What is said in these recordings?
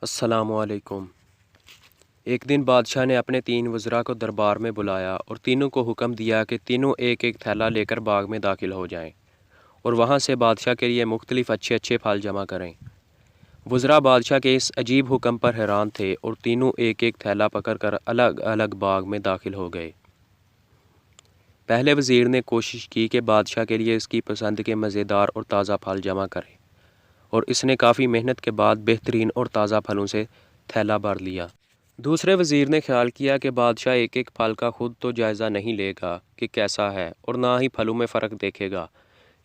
السلام علیکم۔ ایک دن بادشاہ نے اپنے 3 وزراء کو دربار میں بلایا اور تینوں کو حکم دیا کہ تینوں ایک ایک تھیلا لے کر باغ میں داخل ہو جائیں اور وہاں سے بادشاہ کے لیے مختلف اچھے پھل جمع کریں۔ وزراء بادشاہ کے اس عجیب حکم پر حیران تھے اور تینوں ایک ایک تھیلا پکڑ کر الگ الگ باغ میں داخل ہو گئے۔ پہلے وزیر نے کوشش کی کہ بادشاہ کے لیے اس کی پسند کے مزیدار اور تازہ پھل جمع کرے، اور اس نے کافی محنت کے بعد بہترین اور تازہ پھلوں سے تھیلا بھر لیا۔ دوسرے وزیر نے خیال کیا کہ بادشاہ ایک ایک پھل کا خود تو جائزہ نہیں لے گا کہ کیسا ہے، اور نہ ہی پھلوں میں فرق دیکھے گا،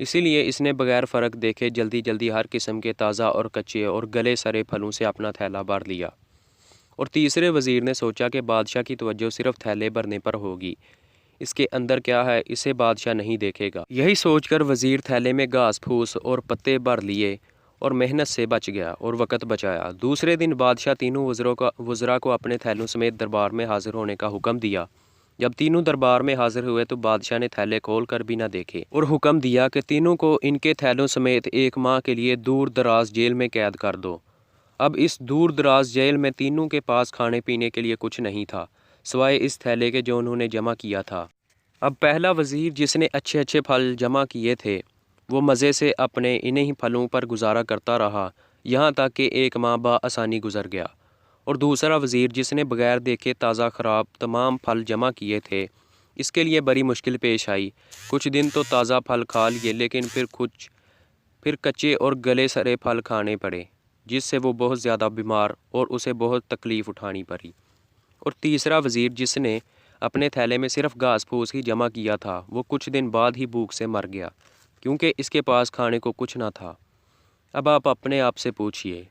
اسی لیے اس نے بغیر فرق دیکھے جلدی ہر قسم کے تازہ اور کچے اور گلے سڑے پھلوں سے اپنا تھیلا بھر لیا۔ اور تیسرے وزیر نے سوچا کہ بادشاہ کی توجہ صرف تھیلے بھرنے پر ہوگی، اس کے اندر کیا ہے اسے بادشاہ نہیں دیکھے گا۔ یہی سوچ کر وزیر تھیلے میں گھاس پھوس اور پتے بھر لیے اور محنت سے بچ گیا اور وقت بچایا۔ دوسرے دن بادشاہ تینوں وزراء کو اپنے تھیلوں سمیت دربار میں حاضر ہونے کا حکم دیا۔ جب تینوں دربار میں حاضر ہوئے تو بادشاہ نے تھیلے کھول کر بھی نہ دیکھے اور حکم دیا کہ تینوں کو ان کے تھیلوں سمیت 1 ماہ کے لیے دور دراز جیل میں قید کر دو۔ اب اس دور دراز جیل میں تینوں کے پاس کھانے پینے کے لیے کچھ نہیں تھا سوائے اس تھیلے کے جو انہوں نے جمع کیا تھا۔ اب پہلا وزیر جس نے اچھے پھل جمع کیے تھے وہ مزے سے اپنے انہی پھلوں پر گزارا کرتا رہا یہاں تک کہ 1 ماہ بآسانی گزر گیا، اور دوسرا وزیر جس نے بغیر دیکھے تازہ خراب تمام پھل جمع کیے تھے اس کے لیے بڑی مشکل پیش آئی۔ کچھ دن تو تازہ پھل کھا لیے لیکن پھر کچے اور گلے سڑے پھل کھانے پڑے، جس سے وہ بہت زیادہ بیمار اور اسے بہت تکلیف اٹھانی پڑی۔ اور تیسرا وزیر جس نے اپنے تھیلے میں صرف گھاس پھوس ہی جمع کیا تھا وہ کچھ دن بعد ہی بھوک سے مر گیا کیونکہ اس کے پاس کھانے کو کچھ نہ تھا۔ اب آپ اپنے آپ سے پوچھئے،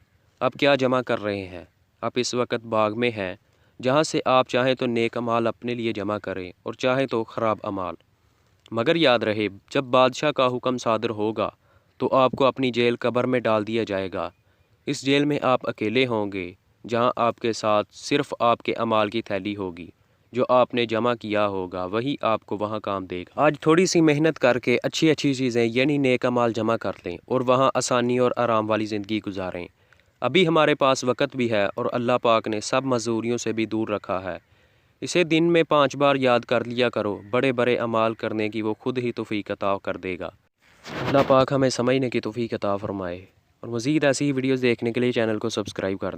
آپ کیا جمع کر رہے ہیں؟ آپ اس وقت باغ میں ہیں جہاں سے آپ چاہیں تو نیک اعمال اپنے لیے جمع کریں اور چاہیں تو خراب اعمال، مگر یاد رہے جب بادشاہ کا حکم صادر ہوگا تو آپ کو اپنی جیل قبر میں ڈال دیا جائے گا۔ اس جیل میں آپ اکیلے ہوں گے جہاں آپ کے ساتھ صرف آپ کے اعمال کی تھیلی ہوگی، جو آپ نے جمع کیا ہوگا وہی آپ کو وہاں کام دے گا۔ آج تھوڑی سی محنت کر کے اچھی چیزیں یعنی نیک اعمال جمع کر لیں اور وہاں آسانی اور آرام والی زندگی گزاریں۔ ابھی ہمارے پاس وقت بھی ہے اور اللہ پاک نے سب معذوریوں سے بھی دور رکھا ہے۔ اسے دن میں 5 بار یاد کر لیا کرو، بڑے اعمال کرنے کی وہ خود ہی توفیق عطا کر دے گا۔ اللہ پاک ہمیں سمجھنے کی توفیق عطا فرمائے، اور مزید ایسی ویڈیوز دیکھنے کے لیے چینل کو سبسکرائب کر دیں۔